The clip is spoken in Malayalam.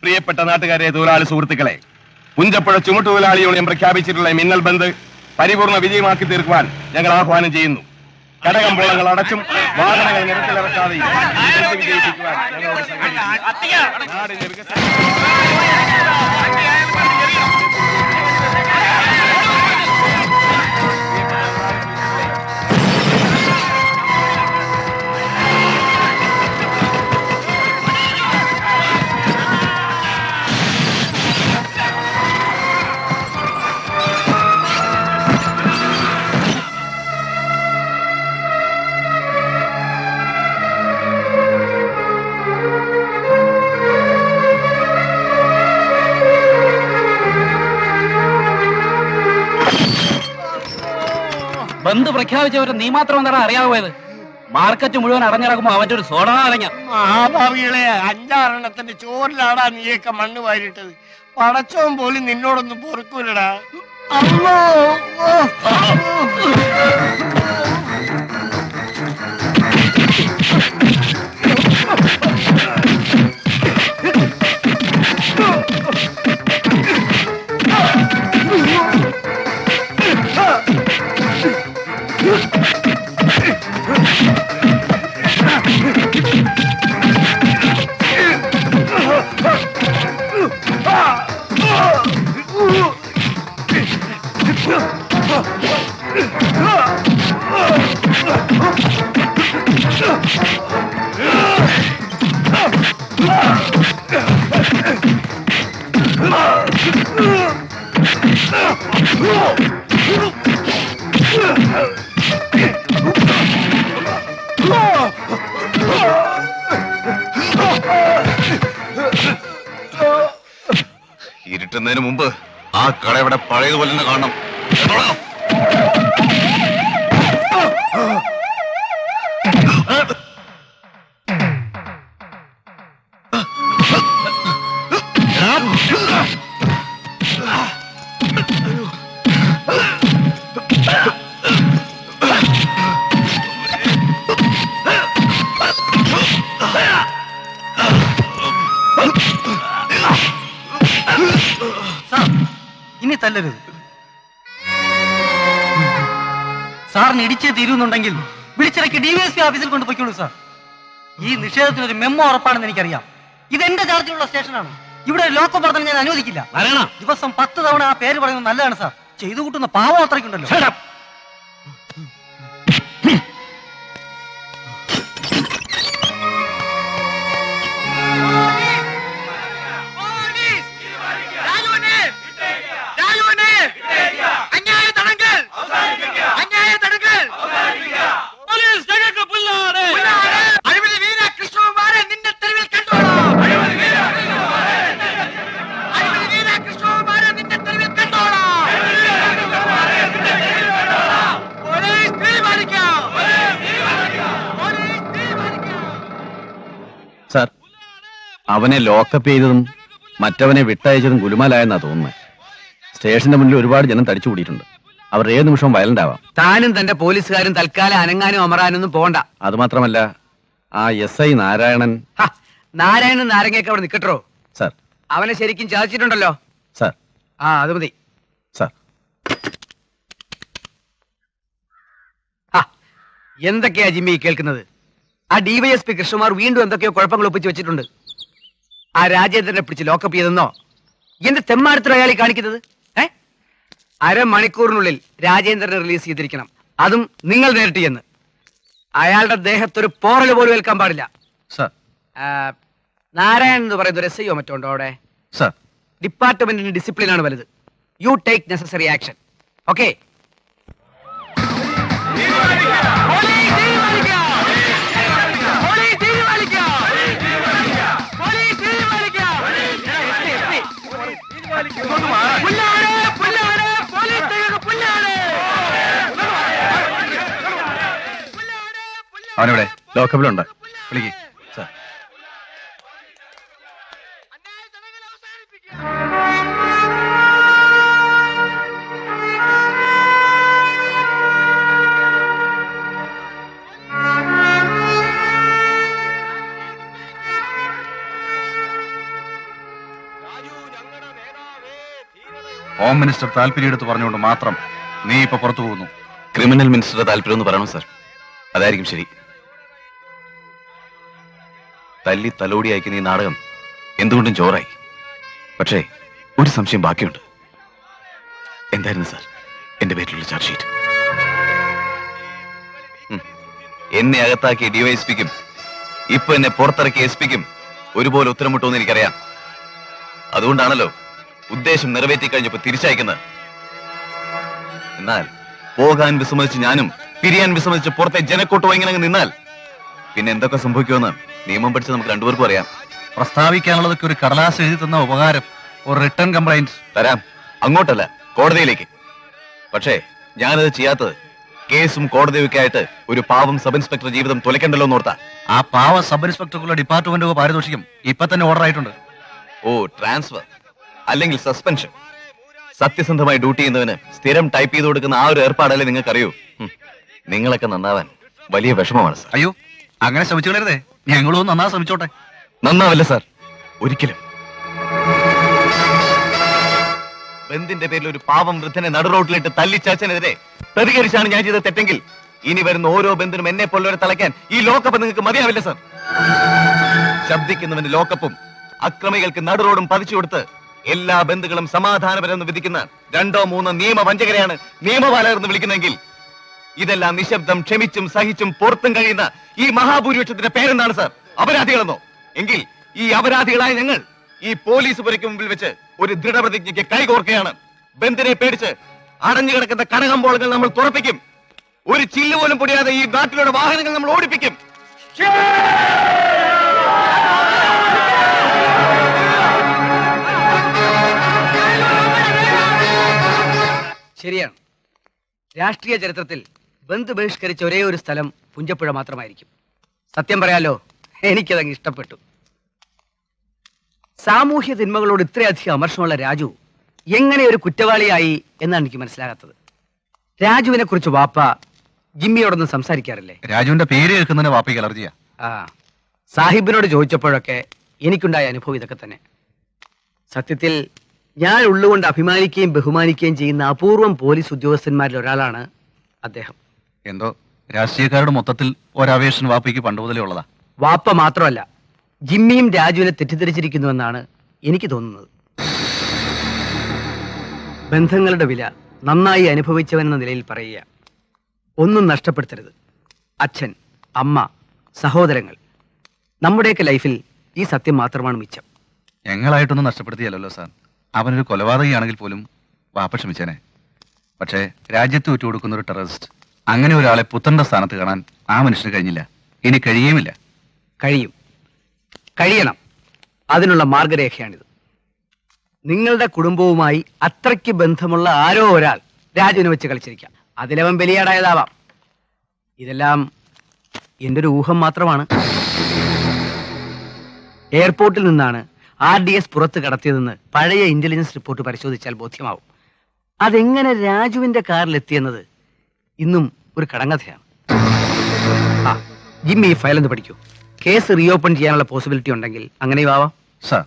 പ്രിയപ്പെട്ട നാട്ടുകാരെ, തൊഴിലാളി സുഹൃത്തുക്കളെ, പുഞ്ചപ്പുഴ ചുമട്ടുതൊഴിലാളി യൂണിയൻ പ്രഖ്യാപിച്ചിട്ടുള്ള മിന്നൽ ബന്ദ് പരിപൂർണ വിജയമാക്കി തീർക്കുവാൻ ഞങ്ങൾ ആഹ്വാനം ചെയ്യുന്നു. കടകമ്പോളങ്ങൾ അടച്ചും വാഹനങ്ങൾ നിരത്തിലിറക്കാതെയും വിജയിപ്പിക്കുവാൻ ഞങ്ങളോട് സഹകരിക്കും. നാടിന്റെ വികസനം ബന്ദ് പ്രഖ്യാപിച്ചവരെ നീ മാത്രം എന്താണ് അറിയാവുന്നത്? മാർക്കറ്റ് മുഴുവൻ അടഞ്ഞിറങ്ങുമ്പോ അവന്റെ ഒരു സോഡ അടഞ്ഞ മഹാഭാവികളെ 5-6 ചോറിലാടാ നീയൊക്കെ മണ്ണ് വാരിട്ടത്. പടച്ചോൻ പോലും നിന്നോടൊന്നും പൊറുക്കൂലടാ. അമ്മോ ഇരുട്ടുന്നതിന് മുമ്പ് ആ കട ഇവിടെ പഴയതുപോലെ തന്നെ കാണണം. ഇനി തല്ലരുത്. സാറിന് ഇടിച്ചേ തീരുന്നുണ്ടെങ്കിൽ വിളിച്ചിറക്കി DVSP ഓഫീസിൽ കൊണ്ടുപോയിക്കോളൂ സാർ. ഈ നിഷേധത്തിനൊരു മെമ്മോ ഉറപ്പാണെന്ന് എനിക്കറിയാം. ഇതെന്റെ ചാർജിലുള്ള സ്റ്റേഷനാണ്. ഇവിടെ ലോക്കൽ പ്രവർത്തനം ഞാൻ അനുവദിക്കില്ല. ദിവസം 10 തവണ ആ പേര് പറയുന്നത് നല്ലതാണ് സാർ. ചെയ്തു കൂട്ടുന്ന പാവം അത്രയ്ക്കുണ്ടല്ലോ. സാർ, അവനെ ലോക്കപ്പ് ചെയ്തതും മറ്റവനെ വിട്ടയച്ചതും ഗുലുമാലായെന്നാ തോന്നുന്നത്. സ്റ്റേഷന്റെ മുന്നിൽ ഒരുപാട് ജനം തടിച്ചു കൂടിയിട്ടുണ്ട്. അവർ ഏത് നിമിഷവും വയലന്റ് ആവാം. താനും തന്റെ പോലീസുകാരും തൽക്കാലം അനങ്ങാനും അമറാനൊന്നും പോണ്ട. അത് മാത്രമല്ല, ആ SI നാരായണൻ നാരങ്ങയൊക്കെ അവിടെ നിക്കട്ടോ. സാർ, അവനെ ശരിക്കും ചാദിച്ചിട്ടുണ്ടല്ലോ. സാർ, അത് മതി സാർ. എന്തൊക്കെയാ ജിമ്മി കേൾക്കുന്നത്? ആ DYSP കൃഷ്ണകുമാർ വീണ്ടും എന്തൊക്കെയോ കുഴപ്പങ്ങൾ ഒപ്പിച്ച് വെച്ചിട്ടുണ്ട്. ആ രാജേന്ദ്രനെ പിടിച്ച് ലോക്കപ്പ് ചെയ്തെന്നോ? എന്ത് തെമ്മാടത്തിലോ അയാളി കാണിക്കുന്നത്? അരമണിക്കൂറിനുള്ളിൽ രാജേന്ദ്രനെ റിലീസ് ചെയ്തിരിക്കണം. അതും നിങ്ങൾ നേരിട്ട് ചെന്ന്. അയാളുടെ ദേഹത്തൊരു പോറൽ പോലും ഏൽക്കാൻ പാടില്ല. സാർ. നാരായണൻ എന്ന് പറയുന്ന ഒരു SIയോ മറ്റോ ഉണ്ടോ അവിടെ? സാർ. ഡിപ്പാർട്ട്മെന്റിന് ഡിസിപ്ലിനാണ് വലുത്. You take necessary action. Okay? അവനിവിടെ ലോക്കപ്പിലുണ്ട്. വിളിക്ക്. സാർ. ഹോം മിനിസ്റ്റർ താല്പര്യമെടുത്ത് പറഞ്ഞുകൊണ്ട് മാത്രം നീ ഇപ്പൊ പുറത്തു പോകുന്നു. ക്രിമിനൽ മിനിസ്റ്ററുടെ താല്പര്യം എന്ന് പറയണം സാർ. അതായിരിക്കും ശരി. തല്ലി തലോടി അയക്കുന്ന ഈ നാടകം എന്തുകൊണ്ടും ചോറായി. പക്ഷേ ഒരു സംശയം ബാക്കിയുണ്ട്. എന്തായിരുന്നു സാർ എന്റെ പേരിലുള്ള ചാർജ് ഷീറ്റ്? എന്നെ അകത്താക്കിയ ഡിവൈഎസ്പിക്കും ഇപ്പൊ എന്നെ പുറത്തിറക്കിയ എസ് പിക്കും ഒരുപോലെ ഉത്തരം മുട്ടുമെന്ന് എനിക്കറിയാം. അതുകൊണ്ടാണല്ലോ ഉദ്ദേശം നിറവേറ്റി കഴിഞ്ഞപ്പോ തിരിച്ചയക്കുന്നത്. എന്നാൽ പോകാൻ വിസമ്മതിച്ച് ഞാനും പിരിയാൻ വിസമ്മതിച്ച് പുറത്തെ ജനക്കൂട്ടം ഇങ്ങനെ നിന്നാൽ പിന്നെ എന്തൊക്കെ സംഭവിക്കുമെന്ന് നിയമം പഠിച്ച് നമുക്ക് രണ്ടുപേർക്കും അറിയാം. പ്രസ്താവിക്കാനുള്ളതൊക്കെ ഒരു കടലാസ് എഴുതി തന്ന ഉപകാരം. ഒരു റിട്ടേൺ കംപ്ലൈന്റ് തരാം. അങ്ങോട്ടല്ല, കോടതിയിലേക്ക്. പക്ഷേ ഞാനത് ചെയ്യാത്തത് കേസും കോടതിയൊക്കെ ആയിട്ട് ഒരു പാവം സബ് ഇൻസ്പെക്ടർ ജീവിതം തുലയ്ക്കണ്ടല്ലോ എന്നോർത്താ. ആ പാവ സബ് ഇൻസ്പെക്ടർക്കുള്ള ഡിപ്പാർട്ട്മെന്റ് പാരിതോഷികം ഇപ്പൊ തന്നെ ഓർഡർ ആയിട്ടുണ്ട്. ഓ, ട്രാൻസ്ഫർ അല്ലെങ്കിൽ സസ്പെൻഷൻ. സത്യസന്ധമായി ഡ്യൂട്ടി ചെയ്യുന്നവന് സ്ഥിരം ടൈപ്പ് ചെയ്ത് കൊടുക്കുന്ന ആ ഒരു ഏർപ്പാടല്ലേ നിങ്ങൾക്കറിയൂ. നിങ്ങളൊക്കെ നന്നാവാൻ വലിയ വിഷമമാണ് സാർ. അയ്യോ, അങ്ങനെ ശ്രമിച്ചു കളരുതേ. ഞങ്ങളും നന്നാ ശ്രമിച്ചോട്ടെ. നന്നാവില്ല സാർ, ഒരിക്കലും. ബന്ധിന്റെ പേരിൽ ഒരു പാവം വൃദ്ധനെ നടുറോട്ടിലിട്ട് തല്ലിച്ചാച്ചനെതിരെ പ്രതികരിച്ചാണ് ഞാൻ ചെയ്ത തെറ്റെങ്കിൽ ഇനി വരുന്ന ഓരോ ബന്ധുനും എന്നെ പോലുള്ളവരെ തളയ്ക്കാൻ ഈ ലോക്കപ്പ് നിങ്ങൾക്ക് മതിയാവില്ല സാർ. ശബ്ദിക്കുന്നവന് ലോക്കപ്പും അക്രമികൾക്ക് നടുറോഡും പതിച്ചു കൊടുത്ത് എല്ലാ ബന്ധുക്കളും സമാധാനപരമെന്ന് വിധിക്കുന്ന 2-3 നിയമവഞ്ചകരെയാണ് നിയമപാലകർ എന്ന് വിളിക്കുന്നെങ്കിൽ ഇതെല്ലാം നിശബ്ദം ക്ഷമിച്ചും സഹിച്ചും പുറത്തും കഴിയുന്ന ഈ മഹാഭൂരിപക്ഷത്തിന്റെ പേരെന്താണ് സാർ? അപരാധികളെന്നോ? എങ്കിൽ ഈ അപരാധികളായ ഞങ്ങൾ ഈ പോലീസ് പുരയ്ക്ക് മുമ്പിൽ വെച്ച് ഒരു ദൃഢപ്രതിജ്ഞയ്ക്ക് കൈകോർക്കുകയാണ്. ബന്ധിനെ പേടിച്ച് അടഞ്ഞു കിടക്കുന്ന കടകമ്പോളങ്ങൾ നമ്മൾ തുറപ്പിക്കും. ഒരു ചില്ല് പോലും പൊടിയാതെ ഈ നാട്ടിലുള്ള വാഹനങ്ങൾ നമ്മൾ ഓടിപ്പിക്കും. ശരിയാണ്. രാഷ്ട്രീയ ചരിത്രത്തിൽ ബന്ദ് ബഹിഷ്കരിച്ച ഒരേ ഒരു സ്ഥലം പുഞ്ചപ്പുഴ മാത്രമായിരിക്കും. സത്യം പറയാലോ, എനിക്കതങ്ങ് ഇഷ്ടപ്പെട്ടു. സാമൂഹ്യ തിന്മകളോട് ഇത്രയധികം അമർഷമുള്ള രാജു എങ്ങനെ ഒരു കുറ്റവാളിയായി എന്നാണ് എനിക്ക് മനസ്സിലാകാത്തത്. രാജുവിനെ കുറിച്ച് വാപ്പ ജിമ്മിയോടൊന്നും സംസാരിക്കാറില്ലേ? രാജുവിന്റെ പേര് കേൾക്കുന്നതിന് വാപ്പയ്ക്ക് അലർജിയാ. ആ, സാഹിബിനോട് ചോദിച്ചപ്പോഴൊക്കെ എനിക്കുണ്ടായ അനുഭവം ഇതൊക്കെ തന്നെ. സത്യത്തിൽ ഞാൻ ഉള്ളുകൊണ്ട് അഭിമാനിക്കുകയും ബഹുമാനിക്കുകയും ചെയ്യുന്ന അപൂർവം പോലീസ് ഉദ്യോഗസ്ഥന്മാരിൽ ഒരാളാണ് അദ്ദേഹം. എന്തോ രാഷ്ട്രീയക്കാരുടെ മൊത്തത്തിൽ ഒരവേഷൻ വാപ്പയ്ക്ക് പണ്ട് മുതലേ ഉള്ളതാ. വാപ്പ മാത്രമല്ല, ജിമ്മിയും രാജുവിനെ തെറ്റിദ്ധരിച്ചിരിക്കുന്നുവെന്നാണ് എനിക്ക് തോന്നുന്നത്. ബന്ധങ്ങളുടെ വില നന്നായി അനുഭവിച്ചവനെന്ന നിലയിൽ പറയുക, ഒന്നും നഷ്ടപ്പെടുത്തരുത്. അച്ഛൻ, അമ്മ, സഹോദരങ്ങൾ, നമ്മുടെയൊക്കെ ലൈഫിൽ ഈ സത്യം മാത്രമാണ് മിച്ചം. ഞങ്ങളായിട്ടൊന്നും നഷ്ടപ്പെടുത്തിയല്ലോ സാർ. അവനൊരു കൊലപാതകയാണെങ്കിൽ പോലും വാപ്പ ക്ഷമിച്ചേനെ. പക്ഷേ രാജ്യത്ത് വിട്ടുകൊടുക്കുന്ന ഒരു ടെററിസ്റ്റ്, അങ്ങനെ ഒരാളെ പുത്രന്റെ സ്ഥാനത്ത് കാണാൻ ആ മനുഷ്യന് കഴിഞ്ഞില്ല. ഇനി കഴിയുമില്ല. കഴിയണം. അതിനുള്ള മാർഗരേഖയാണിത്. നിങ്ങളുടെ കുടുംബവുമായി അത്രയ്ക്ക് ബന്ധമുള്ള ആരോ ഒരാൾ രാജുവിനെ വെച്ച് കളിച്ചിരിക്കാം. അതിലവൻ ബലിയാടായതാവാം. ഇതെല്ലാം എൻ്റെ ഒരു ഊഹം മാത്രമാണ്. എയർപോർട്ടിൽ നിന്നാണ് RDS പുറത്ത് കടത്തിയതെന്ന് പഴയ ഇന്റലിജൻസ് റിപ്പോർട്ട് പരിശോധിച്ചാൽ ബോധ്യമാവും. അതെങ്ങനെ രാജുവിന്റെ കാറിൽ എത്തിയെന്നത് ഇന്നും ഒരു കടങ്കഥയാണ്. ജിമ്മി ഈ ഫയൽ ഒന്ന് പഠിക്കൂ. കേസ് റീഓപ്പൺ ചെയ്യാനുള്ള പോസിബിലിറ്റി ഉണ്ടെങ്കിൽ അങ്ങനെയും ആവാം. സാർ,